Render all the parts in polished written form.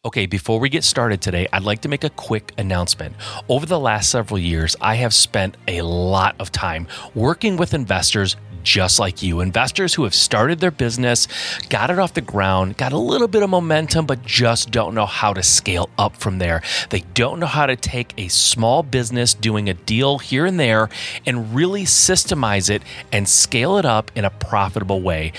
Okay, before we get started today, I'd like to make a quick announcement. Over the last several years, I have spent a lot of time working with investors just like you, investors who have started their business, got it off the ground, got a little bit of momentum, but just don't know how to scale up from there. They don't know how to take a small business doing a deal here and there and really systemize it and scale it up in a profitable way.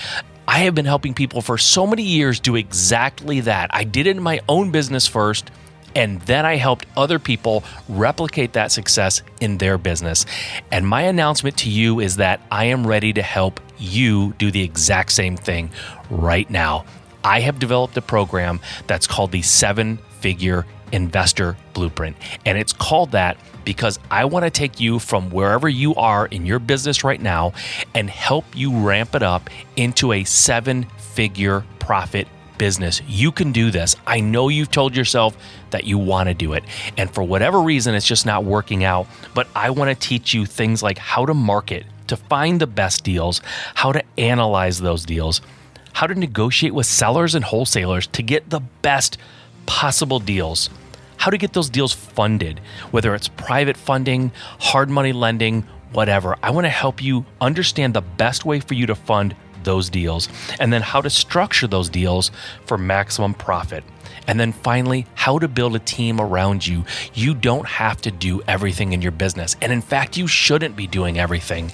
I have been helping people for so many years do exactly that. I did it in my own business first, and then I helped other people replicate that success in their business. And my announcement to you is that I am ready to help you do the exact same thing right now. I have developed a program that's called the 7-Figure Investor Blueprint, and it's called that because I want to take you from wherever you are in your business right now and help you ramp it up into a 7-figure profit business. You can do this. I know you've told yourself that you want to do it, and for whatever reason, it's just not working out, but I want to teach you things like how to market, to find the best deals, how to analyze those deals, how to negotiate with sellers and wholesalers to get the best possible deals, how to get those deals funded, whether it's private funding, hard money lending, whatever. I want to help you understand the best way for you to fund those deals, and then how to structure those deals for maximum profit. And then finally, how to build a team around you. You don't have to do everything in your business. And in fact, you shouldn't be doing everything.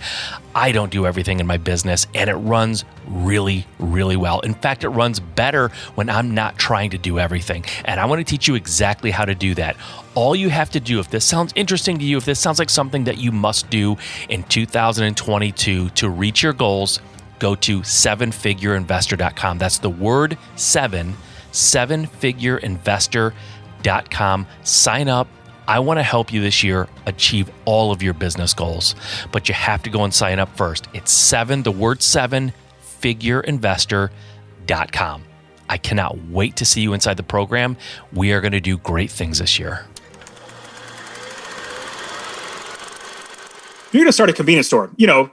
I don't do everything in my business, and it runs really, really well. In fact, it runs better when I'm not trying to do everything. And I want to teach you exactly how to do that. All you have to do, if this sounds interesting to you, if this sounds like something that you must do in 2022 to reach your goals, go to 7figureinvestor.com. That's the word 7, 7figureinvestor.com. Sign up. I want to help you this year achieve all of your business goals, but you have to go and sign up first. It's 7, the word 7, figureinvestor.com. I cannot wait to see you inside the program. We are going to do great things this year. You're going to start a convenience store,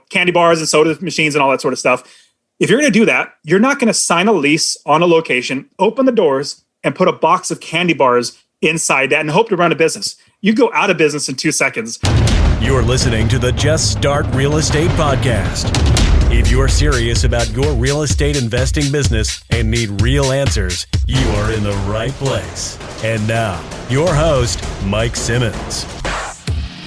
candy bars and soda machines and all that sort of stuff. If you're going to do that, you're not going to sign a lease on a location, open the doors, and put a box of candy bars inside that and hope to run a business. You go out of business in 2 seconds. You're listening to the Just Start Real Estate Podcast. If you're serious about your real estate investing business and need real answers, you are in the right place. And now, your host, Mike Simmons.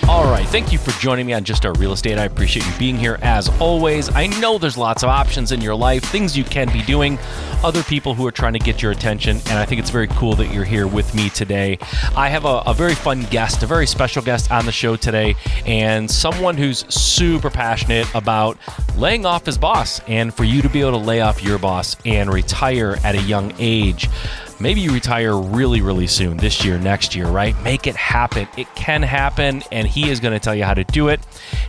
All right, thank you for joining me on Just Start Real Estate. I appreciate you being here as always. I know there's lots of options in your life, things you can be doing, other people who are trying to get your attention, and I think it's very cool that you're here with me today. I have a very fun guest, a very special guest on the show today, and someone who's super passionate about laying off his boss, and for you to be able to lay off your boss and retire at a young age. Maybe you retire really, really soon, this year, next year, right? Make it happen. It can happen, and he is going to tell you how to do it.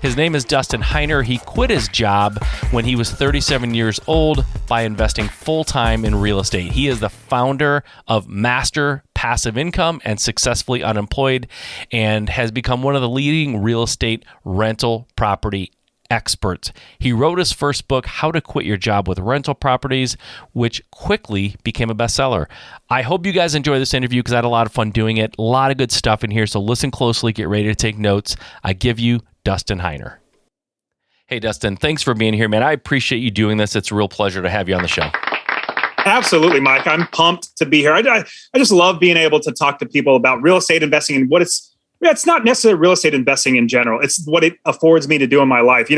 His name is Dustin Heiner. He quit his job when he was 37 years old by investing full-time in real estate. He is the founder of Master Passive Income and Successfully Unemployed, and has become one of the leading real estate rental property experts. He wrote his first book, How to Quit Your Job with Rental Properties, which quickly became a bestseller. I hope you guys enjoy this interview because I had a lot of fun doing it. A lot of good stuff in here, so listen closely, get ready to take notes. I give you Dustin Heiner. Hey, Dustin, thanks for being here, man. I appreciate you doing this. It's a real pleasure to have you on the show. Absolutely, Mike. I'm pumped to be here. I just love being able to talk to people about real estate investing and what it's not necessarily real estate investing in general. It's what it affords me to do in my life.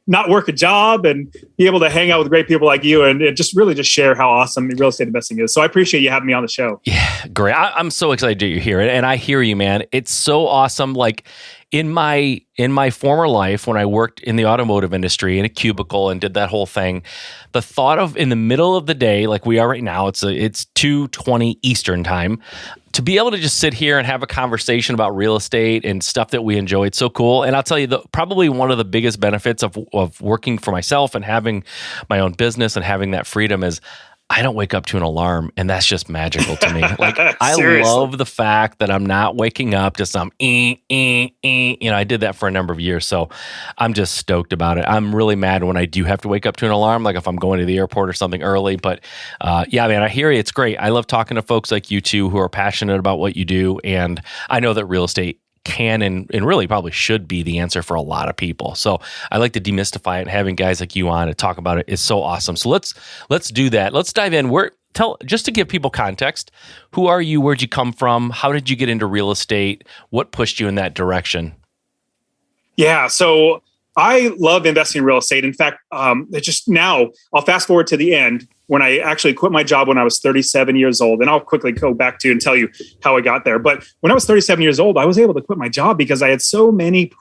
Not work a job and be able to hang out with great people like you and just share how awesome real estate investing is. So I appreciate you having me on the show. Yeah, great. I'm so excited that you're here. And I hear you, man. It's so awesome. Like in my former life, when I worked in the automotive industry in a cubicle and did that whole thing, the thought of in the middle of the day, like we are right now, it's 2:20 Eastern time, to be able to just sit here and have a conversation about real estate and stuff that we enjoy, it's so cool. And I'll tell you, probably one of the biggest benefits of working for myself and having my own business and having that freedom is I don't wake up to an alarm, and that's just magical to me. Like, I Seriously. love the fact that I'm not waking up to some I did that for a number of years, so I'm just stoked about it. I'm really mad when I do have to wake up to an alarm, like if I'm going to the airport or something early. But yeah, man, I hear you. It's great. I love talking to folks like you two who are passionate about what you do, and I know that real estate can and really probably should be the answer for a lot of people. So I like to demystify it, and having guys like you on to talk about it is so awesome. So let's do that. Let's dive in. Just to give people context, who are you? Where'd you come from? How did you get into real estate? What pushed you in that direction? Yeah, so I love investing in real estate. In fact, it's just now I'll fast forward to the end when I actually quit my job when I was 37 years old. And I'll quickly go back to and tell you how I got there. But when I was 37 years old, I was able to quit my job because I had so many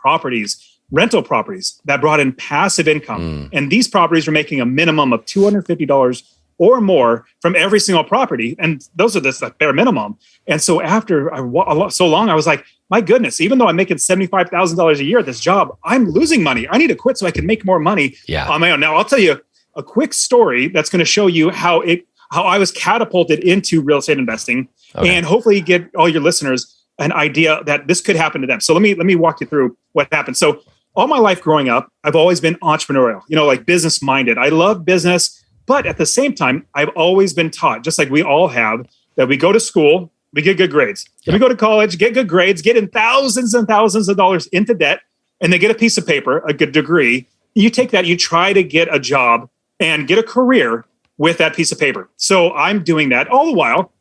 rental properties that brought in passive income. And these properties were making a minimum of $250 or more from every single property. And those are the bare minimum. And so after so long, I was like, my goodness, even though I'm making $75,000 a year at this job, I'm losing money. I need to quit so I can make more money on my own. Now, I'll tell you a quick story that's going to show you how I was catapulted into real estate investing, and hopefully get all your listeners an idea that this could happen to them. So let me walk you through what happened. So all my life growing up, I've always been entrepreneurial, like business minded. I love business, but at the same time, I've always been taught, just like we all have, that we go to school, we get good grades. Then we go to college, get good grades, get in thousands and thousands of dollars into debt, and they get a piece of paper, a good degree. You take that, you try to get a job and get a career with that piece of paper. So I'm doing that all the while.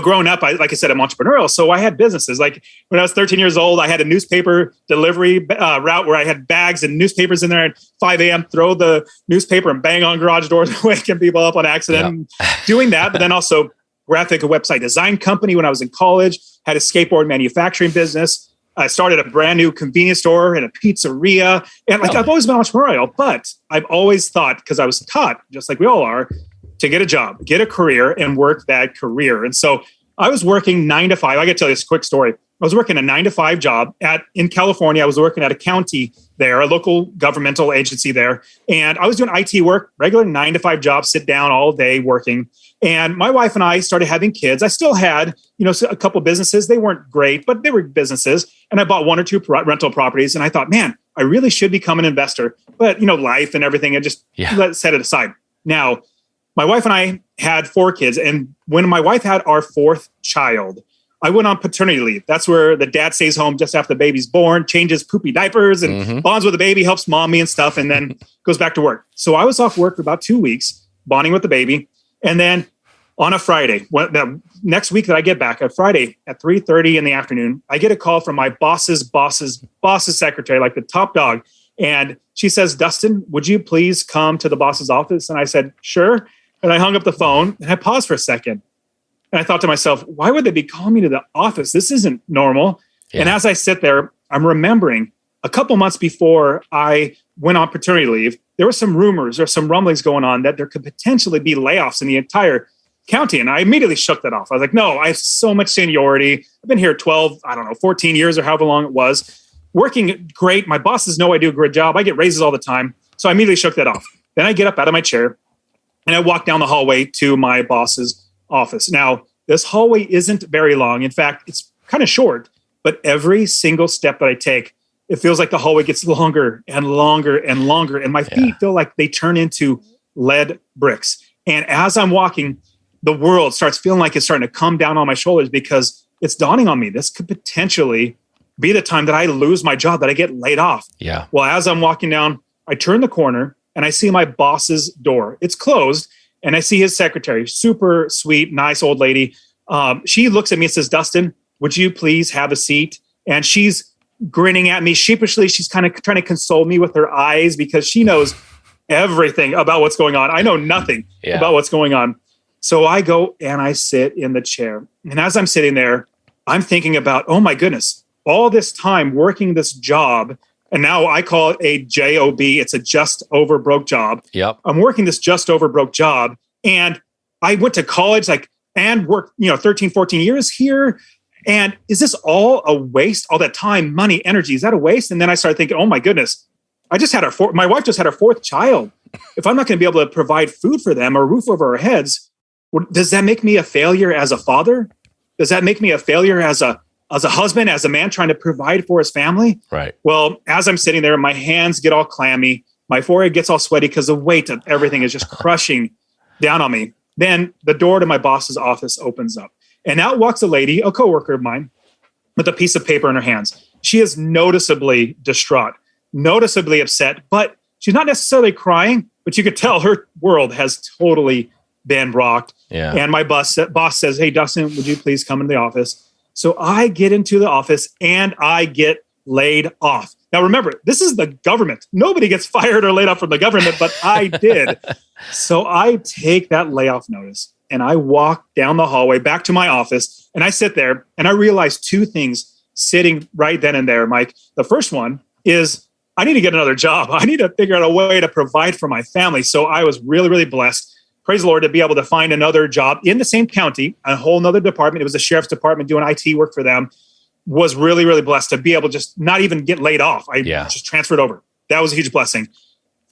Growing up, like I said, I'm entrepreneurial. So I had businesses. Like when I was 13 years old, I had a newspaper delivery route where I had bags and newspapers in there at 5 a.m., throw the newspaper and bang on garage doors, waking people up on accident, doing that. But then also graphic and website design company when I was in college, had a skateboard manufacturing business. I started a brand new convenience store and a pizzeria. And I've always been entrepreneurial, but I've always thought, because I was taught, just like we all are, to get a job, get a career, and work that career. And so I was working 9 to 5. I got to tell you this quick story. I was working a 9 to 5 job in California. I was working at a county there, a local governmental agency there. And I was doing IT work, regular 9 to 5 job, sit down all day working. And my wife and I started having kids. I still had, a couple of businesses. They weren't great, but they were businesses. And I bought 1 or 2 rental properties. And I thought, man, I really should become an investor. But, life and everything, I just set it aside. Now, my wife and I had 4 kids. And when my wife had our 4th child, I went on paternity leave. That's where the dad stays home just after the baby's born, changes poopy diapers and bonds with the baby, helps mommy and stuff, and then goes back to work. So I was off work for about 2 weeks, bonding with the baby. And then on a Friday, the next week that I get back, at Friday at 3:30 in the afternoon, I get a call from my boss's secretary, like the top dog. And she says, Dustin, would you please come to the boss's office? And I said, sure. And I hung up the phone and I paused for a second. And I thought to myself, why would they be calling me to the office? This isn't normal. Yeah. And as I sit there, I'm remembering a couple months before I went on paternity leave, there were some rumors or some rumblings going on that there could potentially be layoffs in the entire county. And I immediately shook that off. I was like, no, I have so much seniority. I've been here 14 years or however long it was. Working great. My bosses know I do a great job. I get raises all the time. So I immediately shook that off. Then I get up out of my chair and I walk down the hallway to my boss's office. Now, this hallway isn't very long. In fact, it's kind of short, but every single step that I take, it feels like the hallway gets longer and longer and longer. And my feet feel like they turn into lead bricks. And as I'm walking, the world starts feeling like it's starting to come down on my shoulders because it's dawning on me. This could potentially be the time that I lose my job, that I get laid off. Yeah. Well, as I'm walking down, I turn the corner and I see my boss's door. It's closed. And I see his secretary, super sweet, nice old lady. She looks at me and says, Dustin, would you please have a seat? And she's grinning at me sheepishly. She's kind of trying to console me with her eyes because she knows everything about what's going on. I know nothing about what's going on. So I go and I sit in the chair. And as I'm sitting there, I'm thinking about, oh my goodness, all this time working this job. And now I call it a JOB. It's a just over broke job. Yep. I'm working this just over broke job. And I went to college and worked, 13, 14 years here. And is this all a waste? All that time, money, energy, is that a waste? And then I started thinking, oh my goodness, my wife just had her fourth child. If I'm not going to be able to provide food for them or a roof over our heads, does that make me a failure as a father? Does that make me a failure as a husband, as a man trying to provide for his family? Right. Well, as I'm sitting there, my hands get all clammy. My forehead gets all sweaty because the weight of everything is just crushing down on me. Then the door to my boss's office opens up. And out walks a lady, a coworker of mine, with a piece of paper in her hands. She is noticeably distraught, noticeably upset, but she's not necessarily crying, but you could tell her world has totally been rocked. Yeah. And my boss says, "Hey, Dustin, would you please come into the office?" So I get into the office and I get laid off. Now, remember, this is the government. Nobody gets fired or laid off from the government, but I did. So I take that layoff notice and I walk down the hallway back to my office and I sit there and I realize two things sitting right then and there, Mike. The first one is I need to get another job. I need to figure out a way to provide for my family. So I was really, really blessed, praise the Lord, to be able to find another job in the same county, a whole nother department. It was the sheriff's department doing IT work for them. Was really, really blessed to be able to just not even get laid off. I just transferred over. That was a huge blessing.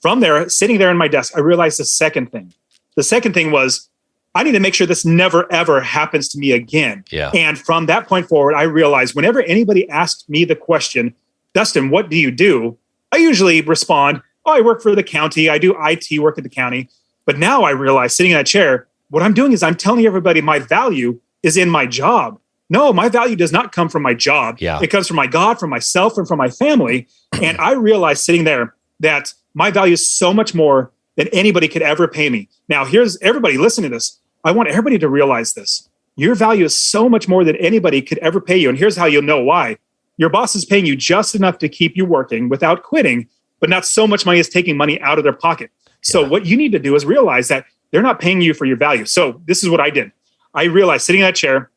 From there, sitting there in my desk, I realized the second thing. The second thing was I need to make sure this never, ever happens to me again. Yeah. And from that point forward, I realized whenever anybody asked me the question, "Dustin, what do you do?" I usually respond, "Oh, I work for the county. I do IT work at the county." But now I realize sitting in that chair, what I'm doing is I'm telling everybody my value is in my job. No, my value does not come from my job. Yeah. It comes from my God, from myself, and from my family. And I realized sitting there that my value is so much more than anybody could ever pay me. Now, here's everybody listening to this. I want everybody to realize this. Your value is so much more than anybody could ever pay you. And here's how you'll know why. Your boss is paying you just enough to keep you working without quitting, but not so much money as taking money out of their pocket. So what you need to do is realize that they're not paying you for your value. So this is what I did. I realized sitting in that chair,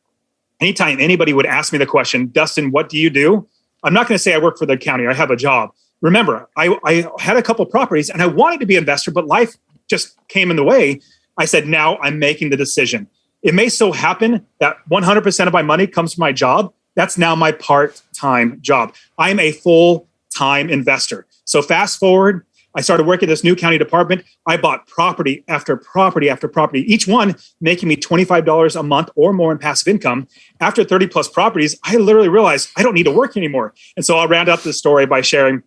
anytime anybody would ask me the question, "Dustin, what do you do?" I'm not going to say I work for the county or I have a job. Remember, I had a couple properties and I wanted to be an investor, but life just came in the way. I said, now I'm making the decision. It may so happen that 100% of my money comes from my job. That's now my part-time job. I'm a full-time investor. So fast forward, I started working at this new county department. I bought property after property after property, each one making me $25 a month or more in passive income. After 30 plus properties, I literally realized I don't need to work anymore. And so I'll round up the story by sharing.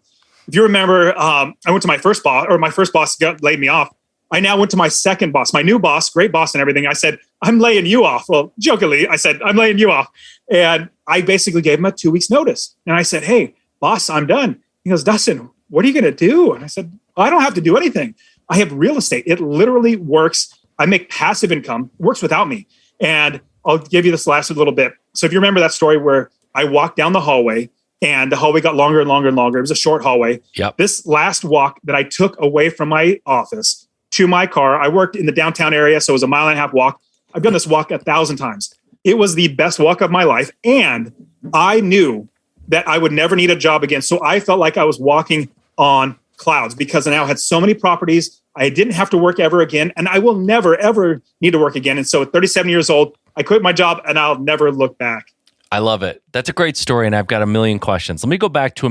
If you remember, I went to my first boss, or my first boss laid me off. I now went to my second boss, my new boss, great boss and everything. I said, "I'm laying you off." Well, jokingly, I said, "I'm laying you off." And I basically gave him a 2 weeks notice. And I said, "Hey, boss, I'm done." He goes, "Dustin, what are you going to do?" And I said, "I don't have to do anything. I have real estate. It literally works. I make passive income, works without me." And I'll give you this last little bit. So if you remember that story where I walked down the hallway and the hallway got longer and longer and longer. It was a short hallway. Yep. This last walk that I took away from my office to my car, I worked in the downtown area, so it was a 1.5 mile walk. I've done this walk 1,000 times. It was the best walk of my life. And I knew that I would never need a job again. So I felt like I was walking on clouds because I now had so many properties. I didn't have to work ever again. And I will never, ever need to work again. And so at 37 years old, I quit my job and I'll never look back. I love it. That's a great story, and I've got a million questions. Let me go back to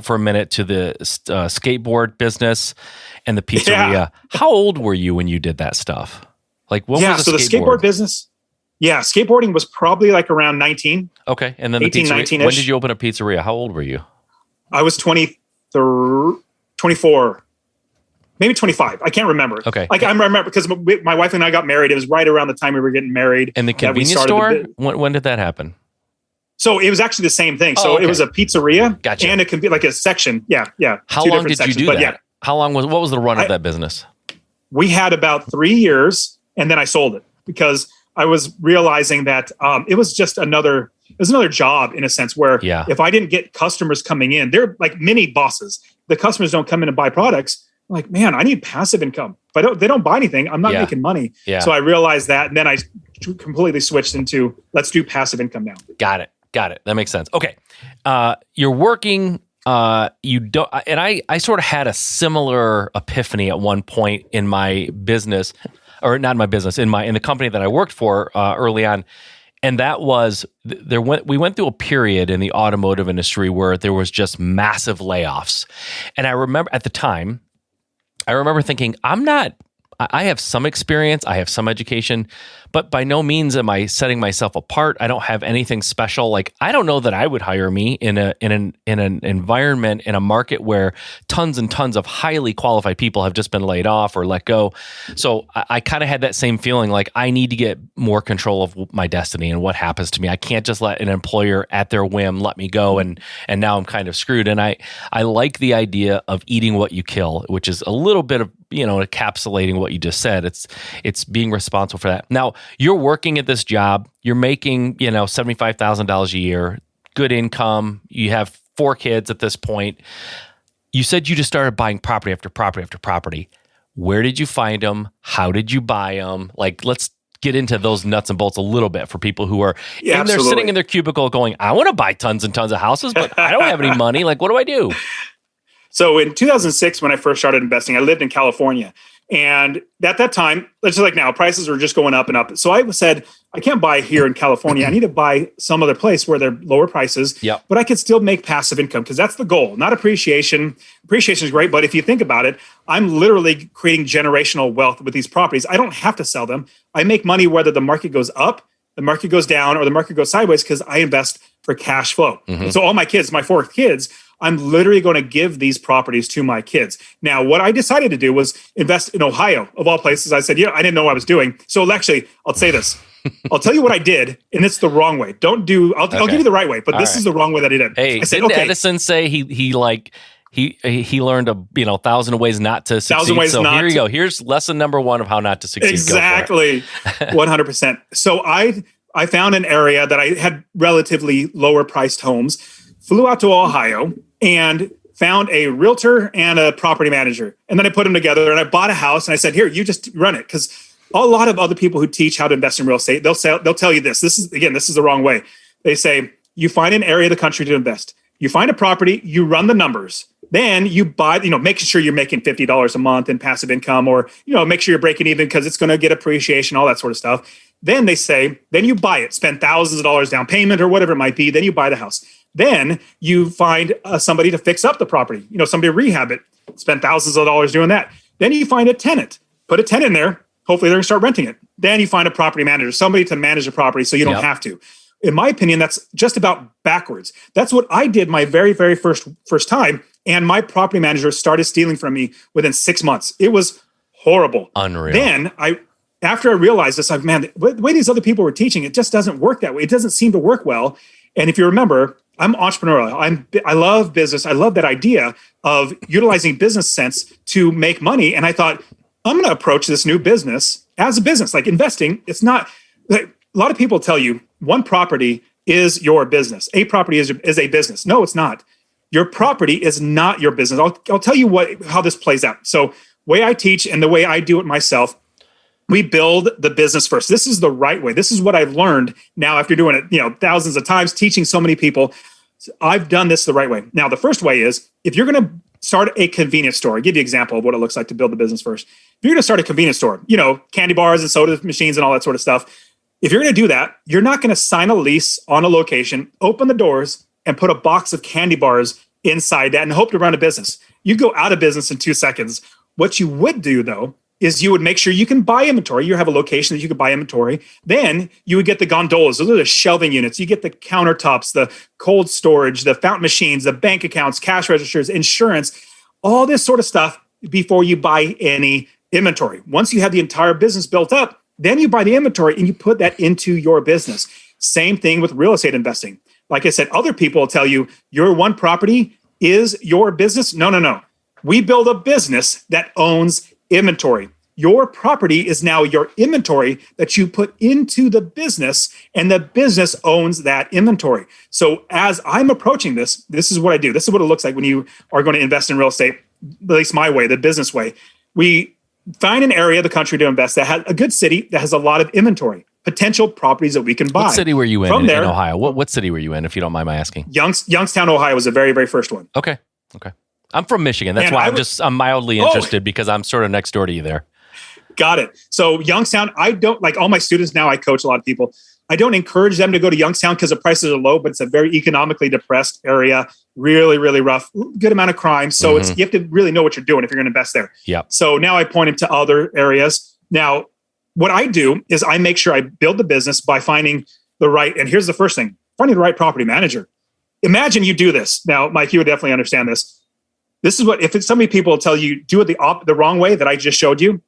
for a minute to the skateboard business and the pizzeria. Yeah. How old were you when you did that stuff? Like, what was the skateboard business? Yeah, skateboarding was probably like around 19. Okay, and then 18, the pizzeria. 19-ish. When did you open a pizzeria? How old were you? I was 24, maybe 25. I can't remember. Okay. Like I remember because my wife and I got married. It was right around the time we were getting married. And the convenience store? When did that happen? So it was actually the same thing. So okay. It was a pizzeria. Gotcha. And it could be like a section. Yeah. How long did you do that? Yeah. How long what was the run of that business? We had about 3 years and then I sold it because I was realizing that it was another job in a sense where if I didn't get customers coming in, they're like mini bosses. The customers don't come in and buy products. I'm like, man, I need passive income. If they don't buy anything, I'm not making money. Yeah. So I realized that. And then I completely switched into let's do passive income now. Got it. That makes sense. Okay. You're working, you don't, and I sort of had a similar epiphany at one point in my business, or not in my business, in the company that I worked for early on. And that was we went through a period in the automotive industry where there was just massive layoffs. And I remember at the time, thinking, I have some experience, I have some education, but by no means am I setting myself apart. I don't have anything special. Like, I don't know that I would hire me in an environment, in a market where tons and tons of highly qualified people have just been laid off or let go. So I kind of had that same feeling, like I need to get more control of my destiny and what happens to me. I can't just let an employer at their whim let me go and now I'm kind of screwed. And I like the idea of eating what you kill, which is a little bit of, encapsulating what you just said. It's being responsible for that. Now, you're working at this job, you're making, $75,000 a year, good income, you have 4 kids at this point. You said you just started buying property after property after property. Where did you find them? How did you buy them? Like, let's get into those nuts and bolts a little bit for people who are they're sitting in their cubicle going, I want to buy tons and tons of houses, but I don't have any money. Like, what do I do? So in 2006, when I first started investing, I lived in California. And at that time, it's just like now, prices were just going up and up. So I said, I can't buy here in California. I need to buy some other place where they're lower prices, but I could still make passive income, because that's the goal, not appreciation. Appreciation is great, but if you think about it, I'm literally creating generational wealth with these properties. I don't have to sell them. I make money whether the market goes up, the market goes down, or the market goes sideways, because I invest for cash flow. And so all my kids, my 4 kids, I'm literally going to give these properties to my kids. Now, what I decided to do was invest in Ohio, of all places. I said, I didn't know what I was doing. So actually, I'll say this. I'll tell you what I did, and it's the wrong way. I'll give you the right way, but this is the wrong way that I did. Hey, didn't Edison say he learned 1,000 ways not to succeed? So here you go. Here's lesson number 1 of how not to succeed. Exactly. 100%. So I found an area that I had relatively lower priced homes, flew out to Ohio, and found a realtor and a property manager. And then I put them together and I bought a house and I said, here, you just run it. Because a lot of other people who teach how to invest in real estate, they'll tell you this. This is the wrong way. They say, you find an area of the country to invest. You find a property, you run the numbers. Then you buy, making sure you're making $50 a month in passive income, or, make sure you're breaking even because it's going to get appreciation, all that sort of stuff. Then they say, then you buy it, spend thousands of dollars down payment or whatever it might be. Then you buy the house. Then you find somebody to fix up the property, somebody to rehab it, spend thousands of dollars doing that. Then you find a tenant, put a tenant in there. Hopefully they're going to start renting it. Then you find a property manager, somebody to manage the property so you don't have to. In my opinion, that's just about backwards. That's what I did my very, very first time. And my property manager started stealing from me within 6 months. It was horrible. Unreal. Then after I realized this, the way these other people were teaching, it just doesn't work that way. It doesn't seem to work well. And if you remember, I'm entrepreneurial. I love business. I love that idea of utilizing business sense to make money. And I thought, I'm going to approach this new business as a business, like investing. It's not like a lot of people tell you one property is your business. A property is a business. No, it's not. Your property is not your business. I'll tell you how this plays out. So way I teach and the way I do it myself, we build the business first. This is the right way. This is what I've learned now after doing it, thousands of times, teaching so many people. I've done this the right way. Now, the first way is if you're going to start a convenience store, I'll give you an example of what it looks like to build the business first. If you're going to start a convenience store, candy bars and soda machines and all that sort of stuff. If you're going to do that, you're not going to sign a lease on a location, open the doors, and put a box of candy bars inside that and hope to run a business. You go out of business in 2 seconds. What you would do, though, is you would make sure you can buy inventory. You have a location that you could buy inventory. Then you would get the gondolas. Those are the shelving units. You get the countertops, the cold storage, the fountain machines, the bank accounts, cash registers, insurance, all this sort of stuff before you buy any inventory. Once you have the entire business built up, then you buy the inventory and you put that into your business. Same thing with real estate investing. Like I said, other people will tell you your one property is your business. No. We build a business that owns inventory. Your property is now your inventory that you put into the business, and the business owns that inventory. So as I'm approaching this is what I do. This is what it looks like when you are going to invest in real estate, at least my way, the business way. We find an area of the country to invest that has a good city that has a lot of inventory, potential properties that we can buy. What city were you in Ohio? What city were you in, if you don't mind my asking? Youngstown, Ohio was the very, very first one. Okay. I'm from Michigan. That's why I'm mildly interested because I'm sort of next door to you there. Got it. So Youngstown, I don't like all my students now. I coach a lot of people. I don't encourage them to go to Youngstown because the prices are low, but it's a very economically depressed area, really, really rough, good amount of crime. So you have to really know what you're doing if you're going to invest there. Yeah. So now I point them to other areas. Now, what I do is I make sure I build the business by finding the right, and here's the first thing, finding the right property manager. Imagine you do this. Now, Mike, you would definitely understand this. This is what, if it's so many people tell you, do it the wrong way that I just showed you.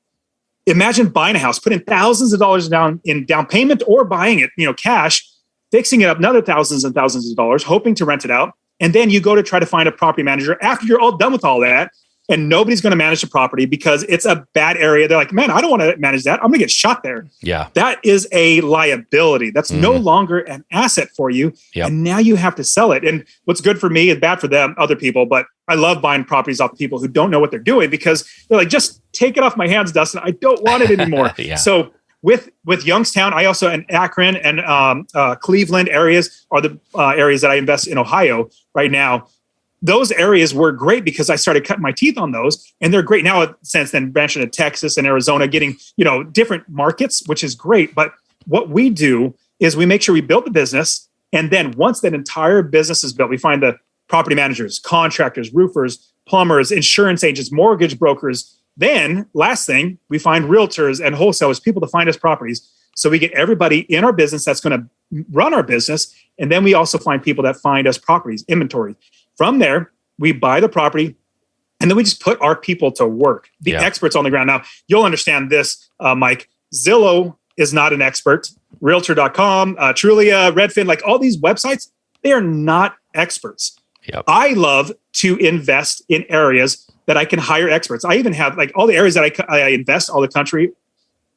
Imagine buying a house, putting thousands of dollars down in down payment or buying it, cash, fixing it up another thousands and thousands of dollars, hoping to rent it out. And then you go to try to find a property manager after you're all done with all that. And nobody's going to manage the property because it's a bad area. They're like, man, I don't want to manage that. I'm going to get shot there. Yeah. That is a liability. That's no longer an asset for you. Yep. And now you have to sell it. And what's good for me is bad for them, other people. But I love buying properties off people who don't know what they're doing because they're like, just take it off my hands, Dustin. I don't want it anymore. Yeah. So with Youngstown, I also, in Akron and Cleveland areas are the areas that I invest in Ohio right now. Those areas were great because I started cutting my teeth on those, and they're great now since then branching to Texas and Arizona, getting, different markets, which is great. But what we do is we make sure we build the business. And then once that entire business is built, we find the property managers, contractors, roofers, plumbers, insurance agents, mortgage brokers. Then last thing, we find realtors and wholesalers, people to find us properties. So we get everybody in our business that's going to run our business. And then we also find people that find us properties, inventory. From there, we buy the property, and then we just put our people to work, the experts on the ground. Now, you'll understand this, Mike. Zillow is not an expert. Realtor.com, Trulia, Redfin, like all these websites, they are not experts. Yep. I love to invest in areas that I can hire experts. I even have like all the areas that I invest all the country.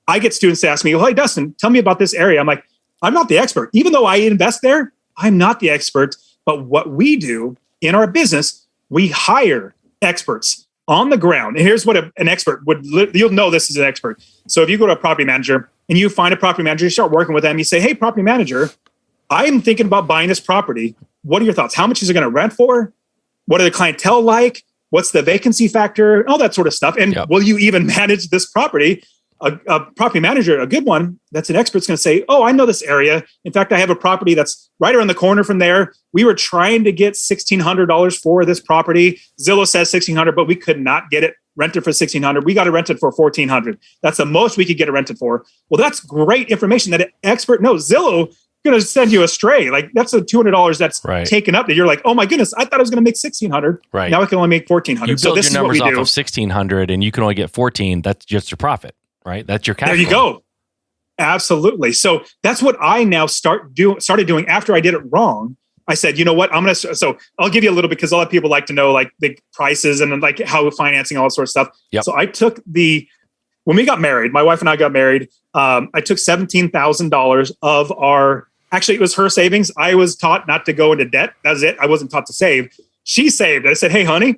I get students to ask me, hey, Dustin, tell me about this area. I'm like, I'm not the expert. Even though I invest there, I'm not the expert. But what we do in our business, we hire experts on the ground. And here's what an expert would, you'll know this is an expert. So if you go to a property manager and you find a property manager, you start working with them, you say, hey, property manager, I'm thinking about buying this property. What are your thoughts? How much is it going to rent for? What are the clientele like? What's the vacancy factor? All that sort of stuff. And will you even manage this property? A property manager, a good one, that's an expert's going to say, oh, I know this area. In fact, I have a property that's right around the corner from there. We were trying to get $1,600 for this property. Zillow says $1,600, but we could not get it rented for $1,600. We got it rented for $1,400. That's the most we could get it rented for. Well, that's great information that an expert knows. Zillow going to send you astray. Like that's a $200 that's taken up that you're like, oh my goodness, I thought I was going to make $1,600. Right. Now I can only make $1,400. You build your numbers off of $1,600 and you can only get 14. That's just your profit. Right. That's your cash flow. There you go. Absolutely. So that's what I now started doing after I did it wrong. I said, you know what, so I'll give you a little bit because a lot of people like to know like the prices and like how financing, all that sort of stuff. Yep. So I took when we got married, my wife and I got married, I took $17,000 of actually it was her savings. I was taught not to go into debt. That's it. I wasn't taught to save. She saved. I said, hey, honey,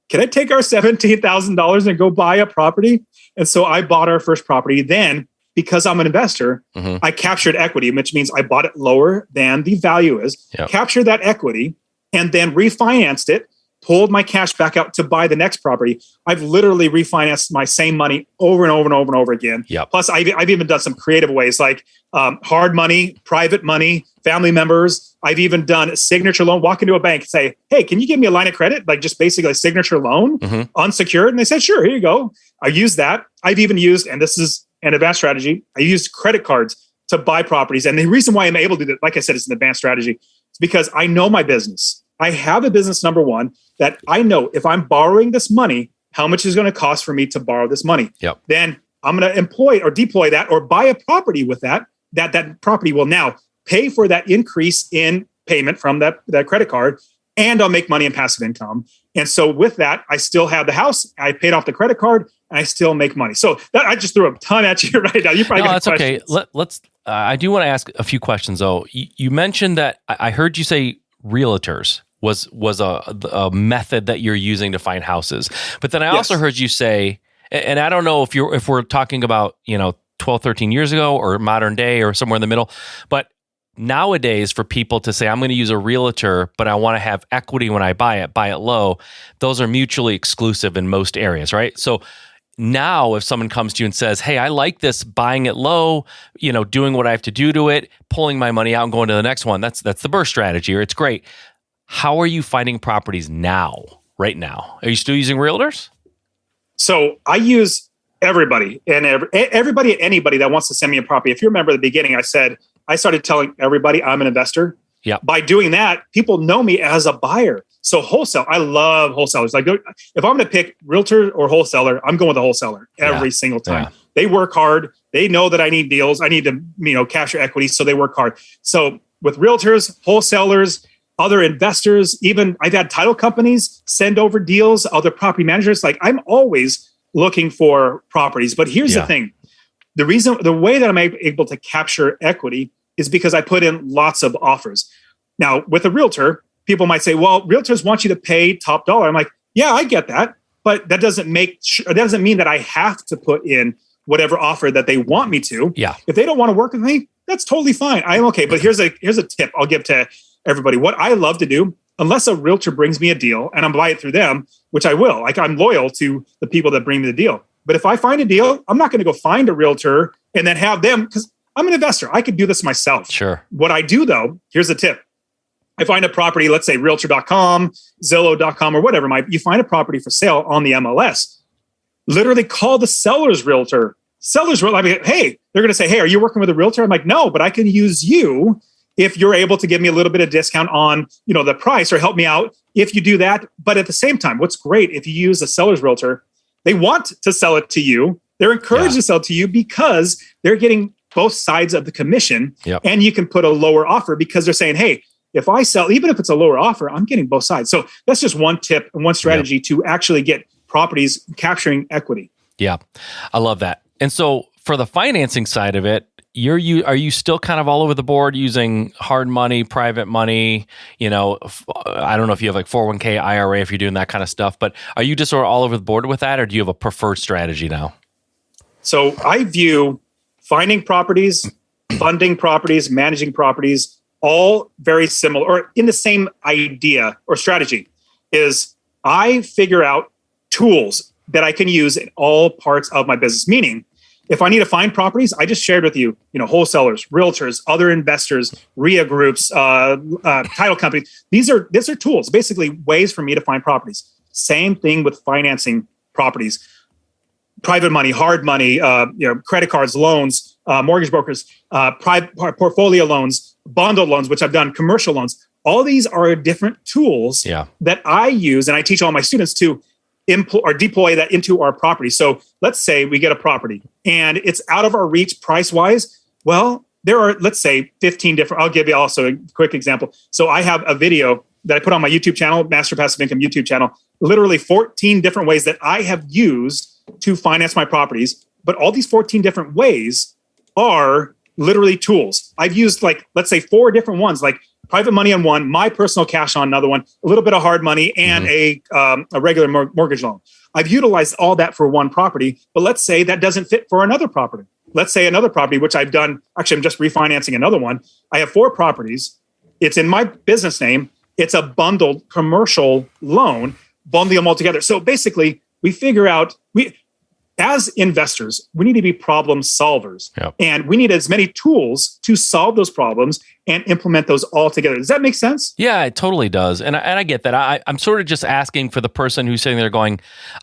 can I take our $17,000 and go buy a property? And so I bought our first property. Then, because I'm an investor, I captured equity, which means I bought it lower than the value is, captured that equity, and then refinanced it, pulled my cash back out to buy the next property. I've literally refinanced my same money over and over and over and over again. Plus, I've even done some creative ways like hard money, private money, family members. I've even done a signature loan. Walk into a bank and say, hey, can you give me a line of credit? Like just basically a signature loan, unsecured. And they said, sure, here you go. I used that. I've even used, and this is an advanced strategy, I used credit cards to buy properties. And the reason why I'm able to do that, like I said, it's an advanced strategy. It's because I know my business. I have a business, number one, that I know if I'm borrowing this money, how much is going to cost for me to borrow this money. Then I'm going to employ or deploy that or buy a property with that property will now pay for that increase in payment from that credit card, and I'll make money in passive income. And so with that, I still have the house. I paid off the credit card, and I still make money. So that I just threw a ton at you right now. You probably got questions. Okay. Let's. I do want to ask a few questions though. You mentioned that I heard you say realtors was a method that you're using to find houses, but then I also heard you say, and I don't know if we're talking about 12, 13 years ago or modern day or somewhere in the middle, but nowadays for people to say, I'm going to use a realtor, but I want to have equity when I buy it low, those are mutually exclusive in most areas, right? So now if someone comes to you and says, hey, I like this, buying it low, doing what I have to do to it, pulling my money out and going to the next one, that's the burst strategy, or it's great. How are you finding properties now, right now? Are you still using realtors? So I use everybody and anybody that wants to send me a property. If you remember at the beginning, I said, I started telling everybody I'm an investor. Yeah. By doing that, people know me as a buyer. So wholesale, I love wholesalers. Like if I'm going to pick realtor or wholesaler, I'm going with a wholesaler every single time. Yeah. They work hard. They know that I need deals. I need to, capture equity. So they work hard. So with realtors, wholesalers, other investors, even I've had title companies send over deals, other property managers. Like I'm always looking for properties. But here's the thing. The way that I'm able to capture equity is because I put in lots of offers. Now, with a realtor, people might say, well, realtors want you to pay top dollar. I'm like, yeah, I get that. But that doesn't mean that I have to put in whatever offer that they want me to. Yeah. If they don't want to work with me, that's totally fine. I'm okay. But here's a tip I'll give to everybody. What I love to do, unless a realtor brings me a deal and I'm buying it through them, which I will, like I'm loyal to the people that bring me the deal. But if I find a deal, I'm not going to go find a realtor and then have them, because I'm an investor. I could do this myself. Sure. What I do though, here's a tip. I find a property, let's say realtor.com, Zillow.com, or whatever, you find a property for sale on the MLS. Literally call the seller's realtor. Hey, they're going to say, hey, are you working with a realtor? I'm like, no, but I can use you if you're able to give me a little bit of discount on, the price, or help me out if you do that. But at the same time, what's great if you use a seller's realtor, they want to sell it to you. They're encouraged to sell it to you because they're getting both sides of the commission. Yep. And you can put a lower offer because they're saying, hey, if I sell, even if it's a lower offer, I'm getting both sides. So that's just one tip and one strategy to actually get properties capturing equity. Yeah, I love that. And so for the financing side of it, are you still kind of all over the board using hard money, private money? I don't know if you have like 401k, IRA, if you're doing that kind of stuff, but are you just sort of all over the board with that, or do you have a preferred strategy now? So I view finding properties, funding properties, managing properties, all very similar, or in the same idea or strategy. Is I figure out tools that I can use in all parts of my business. Meaning, if I need to find properties, I just shared with you, wholesalers, realtors, other investors, RIA groups, title companies. These are tools, basically ways for me to find properties. Same thing with financing properties, private money, hard money, credit cards, loans, mortgage brokers, private portfolio loans, bundled loans, which I've done, commercial loans. All these are different tools that I use, and I teach all my students to deploy that into our property. So let's say we get a property and it's out of our reach price-wise. Well, there are, let's say, 15 different, I'll give you also a quick example. So I have a video that I put on my YouTube channel, Master Passive Income YouTube channel, literally 14 different ways that I have used to finance my properties. But all these 14 different ways are literally tools. I've used, like, let's say 4 different ones, like private money on one, my personal cash on another one, a little bit of hard money, and a regular mortgage loan. I've utilized all that for one property, but let's say that doesn't fit for another property. Let's say another property, which I've done, actually, I'm just refinancing another one. I have 4 properties. It's in my business name. It's a bundled commercial loan, bundling them all together. So basically, we figure out, as investors, we need to be problem solvers. Yep. And we need as many tools to solve those problems and implement those all together. Does that make sense? Yeah, it totally does. And I get that. I'm sort of just asking for the person who's sitting there going,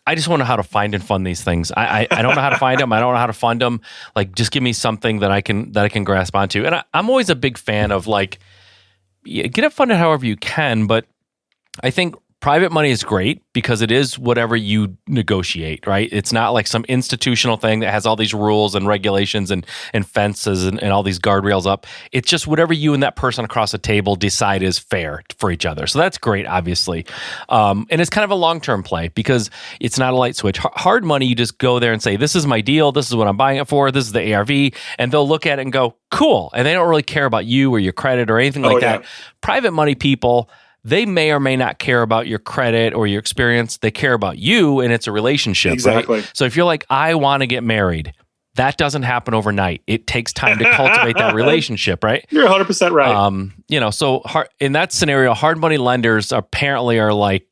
I just want to know how to find and fund these things. I don't know how to find them. I don't know how to fund them. Like, just give me something that I can grasp onto. And I'm always a big fan of, like, get it funded however you can. But I think private money is great because it is whatever you negotiate, right? It's not like some institutional thing that has all these rules and regulations and fences and all these guardrails up. It's just whatever you and that person across the table decide is fair for each other. So that's great, obviously. And it's kind of a long-term play because it's not a light switch. Hard money, you just go there and say, this is my deal. This is what I'm buying it for. This is the ARV. And they'll look at it and go, cool. And they don't really care about you or your credit or anything like that. Private money people, they may or may not care about your credit or your experience. They care about you, and it's a relationship, exactly. Right? So if you're like, I want to get married, that doesn't happen overnight. It takes time to cultivate that relationship, right? You're 100% right. So in that scenario, hard money lenders apparently are like,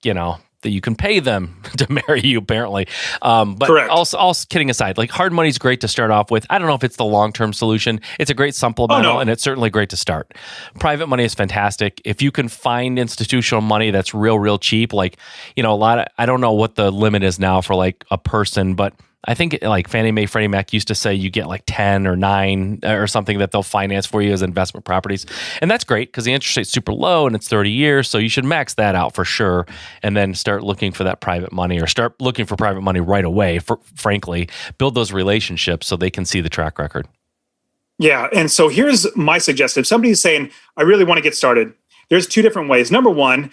that you can pay them to marry you, apparently. But Correct. all kidding aside, like hard money is great to start off with. I don't know if it's the long-term solution. It's a great supplemental, and it's certainly great to start. Private money is fantastic. If you can find institutional money that's real cheap, like, I don't know what the limit is now for like a person, but I think like Fannie Mae, Freddie Mac used to say you get like 10 or 9 or something that they'll finance for you as investment properties. And that's great because the interest rate's super low and it's 30 years. So you should max that out for sure. And then start looking for that private money, or start looking for private money right away. Frankly, build those relationships so they can see the track record. Yeah. And so here's my suggestion. If somebody's saying, I really want to get started, there's 2 different ways. Number one,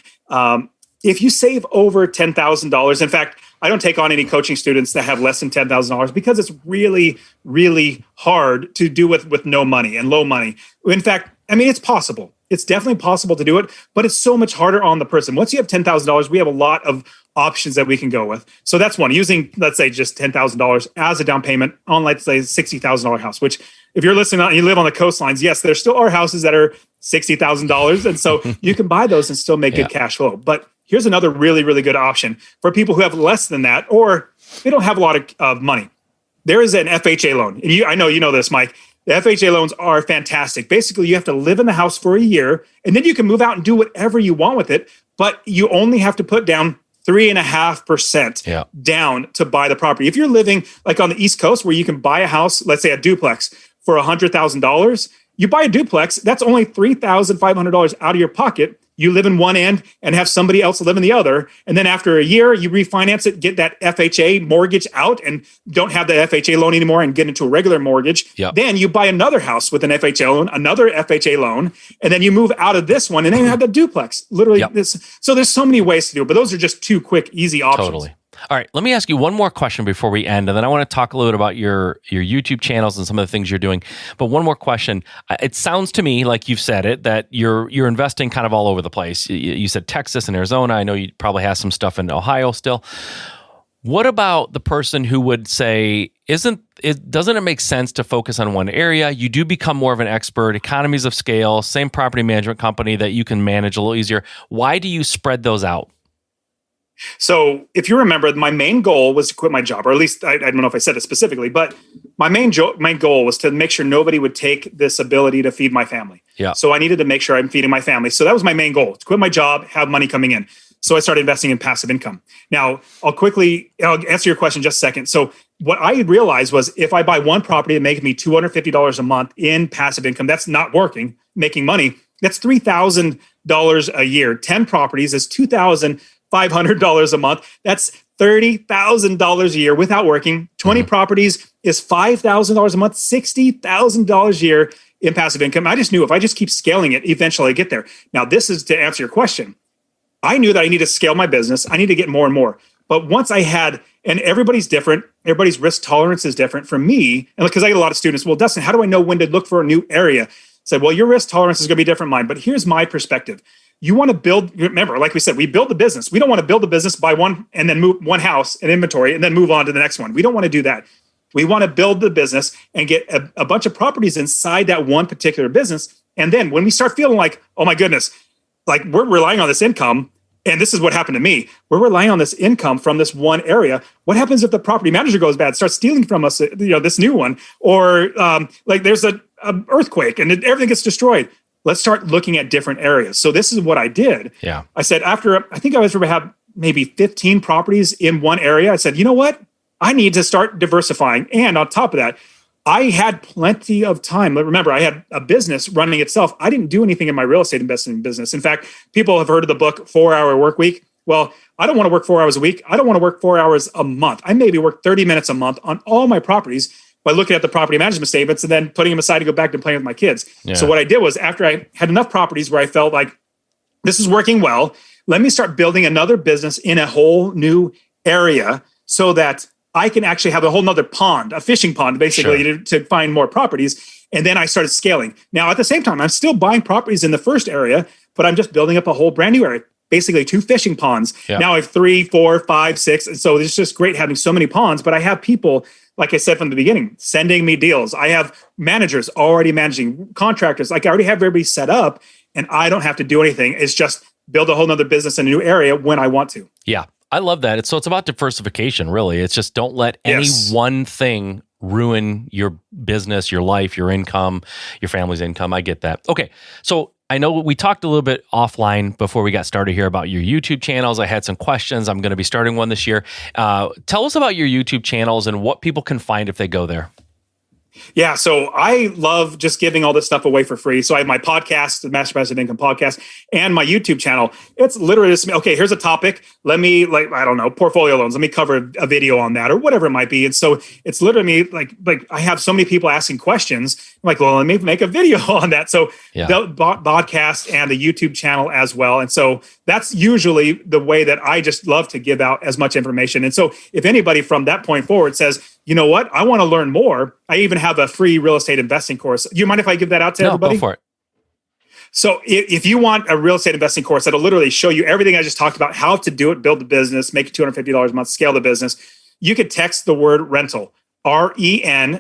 if you save over $10,000, in fact, I don't take on any coaching students that have less than $10,000 because it's really, really hard to do with no money and low money. In fact, I mean, it's possible. It's definitely possible to do it, but it's so much harder on the person. Once you have $10,000, we have a lot of options that we can go with. So that's one, using, let's say, just $10,000 as a down payment on, let's say, a $60,000 house, which if you're listening and you live on the coastlines, yes, there still are houses that are $60,000. And so you can buy those and still make good cash flow. But here's another really, really good option for people who have less than that, or they don't have a lot of money. There is an FHA loan. And I know you know this, Mike. The FHA loans are fantastic. Basically, you have to live in the house for a year, and then you can move out and do whatever you want with it. But you only have to put down 3.5% down to buy the property. If you're living like on the East Coast where you can buy a house, let's say a duplex for $100,000, you buy a duplex, that's only $3,500 out of your pocket. You live in one end and have somebody else live in the other. And then after a year, you refinance it, get that FHA mortgage out and don't have the FHA loan anymore and get into a regular mortgage. Then you buy another house with an FHA loan, another FHA loan, and then you move out of this one and then you have the duplex. Literally this. So there's so many ways to do it, but those are just 2 quick, easy options. Totally. All right, let me ask you one more question before we end, and then I want to talk a little bit about your YouTube channels and some of the things you're doing. But one more question. It sounds to me like you've said it, that you're investing kind of all over the place. You said Texas and Arizona. I know you probably have some stuff in Ohio still. What about the person who would say, doesn't it make sense to focus on one area? You do become more of an expert, economies of scale, same property management company that you can manage a little easier. Why do you spread those out? So if you remember, my main goal was to quit my job, or at least I don't know if I said it specifically, but my main goal was to make sure nobody would take this ability to feed my family. So I needed to make sure I'm feeding my family. So that was my main goal, to quit my job, have money coming in. So I started investing in passive income. Now, I'll answer your question in just a second. So what I realized was if I buy one property and make me $250 a month in passive income, that's not working, making money. That's $3,000 a year. 10 properties is $2,500 a month. That's $30,000 a year without working. 20 properties is $5,000 a month, $60,000 a year in passive income. I just knew if I just keep scaling it, eventually I get there. Now, this is to answer your question. I knew that I need to scale my business. I need to get more and more. But once I had, and everybody's different, everybody's risk tolerance is different. For me, and because I get a lot of students, well, Dustin, how do I know when to look for a new area? I said, well, your risk tolerance is going to be different than mine. But here's my perspective. You want to build, remember, like we said, we build the business. We don't want to build the business, buy one and then move one house and inventory and then move on to the next one. We don't want to do that. We want to build the business and get a bunch of properties inside that one particular business. And then when we start feeling like, oh my goodness, like we're relying on this income, and this is what happened to me. We're relying on this income from this one area. What happens if the property manager goes bad, starts stealing from us, this new one, or like there's a earthquake and everything gets destroyed? Let's start looking at different areas. So this is what I did. I said, after, I think I was have maybe 15 properties in one area, I said, you know what? I need to start diversifying. And on top of that, I had plenty of time. Remember, I had a business running itself. I didn't do anything in my real estate investing business. In fact, people have heard of the book 4-Hour Work Week. Well, I don't want to work 4 hours a week. I don't want to work 4 hours a month. I maybe work 30 minutes a month on all my properties by looking at the property management statements and then putting them aside to go back to playing with my kids. So what I did was, after I had enough properties where I felt like this is working well, let me start building another business in a whole new area so that I can actually have a whole nother pond, a fishing pond, basically, to find more properties. And then I started scaling. Now, at the same time, I'm still buying properties in the first area, but I'm just building up a whole brand new area, basically 2 fishing ponds. Now I have 3, 4, 5, 6. And so it's just great having so many ponds, but I have people, like I said from the beginning, sending me deals. I have managers already managing, contractors. Like I already have everybody set up and I don't have to do anything. It's just build a whole nother business in a new area when I want to. I love that. It's about diversification, really. It's just don't let any one thing ruin your business, your life, your income, your family's income. I get that. Okay. So I know we talked a little bit offline before we got started here about your YouTube channels. I had some questions. I'm going to be starting one this year. Tell us about your YouTube channels and what people can find if they go there. Yeah, so I love just giving all this stuff away for free. So I have my podcast, the Master Passive Income podcast, and my YouTube channel. It's literally just, okay, here's a topic. Let me, I don't know, portfolio loans. Let me cover a video on that or whatever it might be. And so it's literally me, like I have so many people asking questions. I'm like, well, let me make a video on that. So the podcast and the YouTube channel as well. And so that's usually the way that I just love to give out as much information. And so if anybody from that point forward says, you know what, I want to learn more, I even have a free real estate investing course. Do you mind if I give that out to everybody? Go for it. So if you want a real estate investing course that'll literally show you everything I just talked about, how to do it, build the business, make $250 a month, scale the business, you could text the word rental, RENTAL,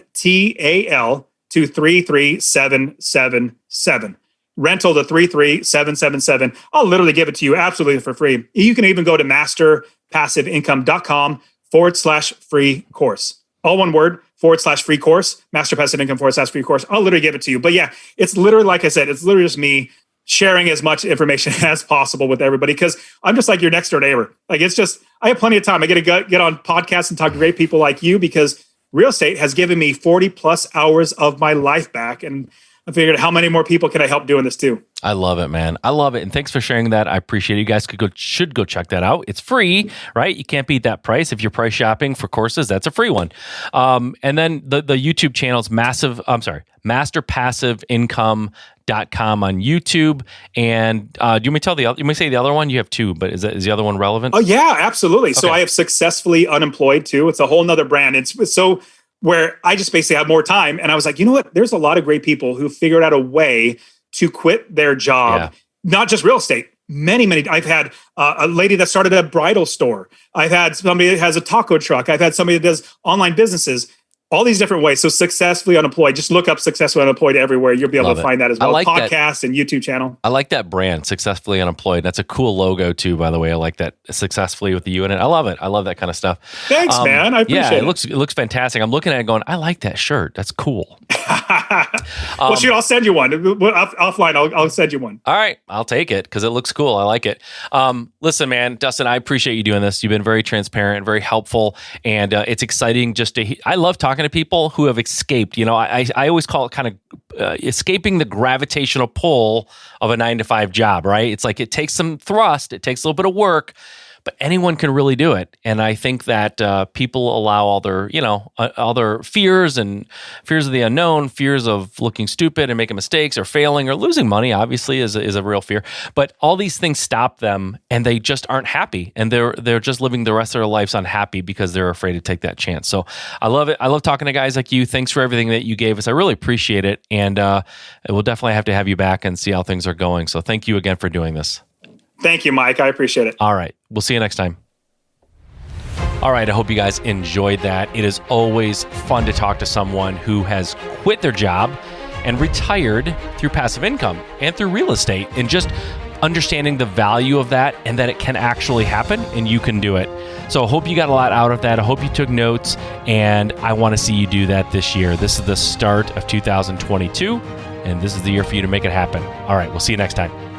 to 33777. Rental to 33777. I'll literally give it to you absolutely for free. You can even go to masterpassiveincome.com/free course. All one word, /free course, Master Passive Income /free course. I'll literally give it to you. But yeah, it's literally, like I said, it's literally just me sharing as much information as possible with everybody because I'm just like your next door neighbor. Like it's just, I have plenty of time. I get to get on podcasts and talk to great people like you because real estate has given me 40 plus hours of my life back. And I figured how many more people can I help doing this too? I love it, man. I love it. And thanks for sharing that. I appreciate it. You guys should go check that out. It's free, right? You can't beat that price. If you're price shopping for courses, that's a free one. And then the YouTube channel's masterpassiveincome.com on YouTube. And do you want me to tell you may say the other one? You have two, but is the other one relevant? Oh yeah, absolutely. Okay. So I have Successfully Unemployed too. It's a whole nother brand. It's so where I just basically have more time. And I was like, you know what? There's a lot of great people who figured out a way to quit their job, not just real estate. Many. I've had a lady that started a bridal store. I've had somebody that has a taco truck. I've had somebody that does online businesses. All these different ways. So Successfully Unemployed. Just look up Successfully Unemployed everywhere. You'll be able to find that as well. Like podcast and YouTube channel. I like that brand, Successfully Unemployed. That's a cool logo too, by the way. I like that Successfully with the U in it. I love it. I love that kind of stuff. Thanks, man. I appreciate it. It looks fantastic. I'm looking at it going, I like that shirt. That's cool. Well, shoot, I'll send you one. Offline, I'll send you one. All right. I'll take it because it looks cool. I like it. Listen, man, Dustin, I appreciate you doing this. You've been very transparent, very helpful. And it's exciting just to, I love talking to people who have escaped. You know, I always call it kind of escaping the gravitational pull of a 9-to-5 job, right? It's like it takes some thrust, it takes a little bit of work, but anyone can really do it. And I think that people allow all their, all their fears and fears of the unknown, fears of looking stupid and making mistakes or failing or losing money, obviously is a real fear. But all these things stop them and they just aren't happy. And they're just living the rest of their lives unhappy because they're afraid to take that chance. So I love it. I love talking to guys like you. Thanks for everything that you gave us. I really appreciate it. And we'll definitely have to have you back and see how things are going. So thank you again for doing this. Thank you, Mike. I appreciate it. All right. We'll see you next time. All right. I hope you guys enjoyed that. It is always fun to talk to someone who has quit their job and retired through passive income and through real estate and just understanding the value of that and that it can actually happen and you can do it. So I hope you got a lot out of that. I hope you took notes and I want to see you do that this year. This is the start of 2022 and this is the year for you to make it happen. All right. We'll see you next time.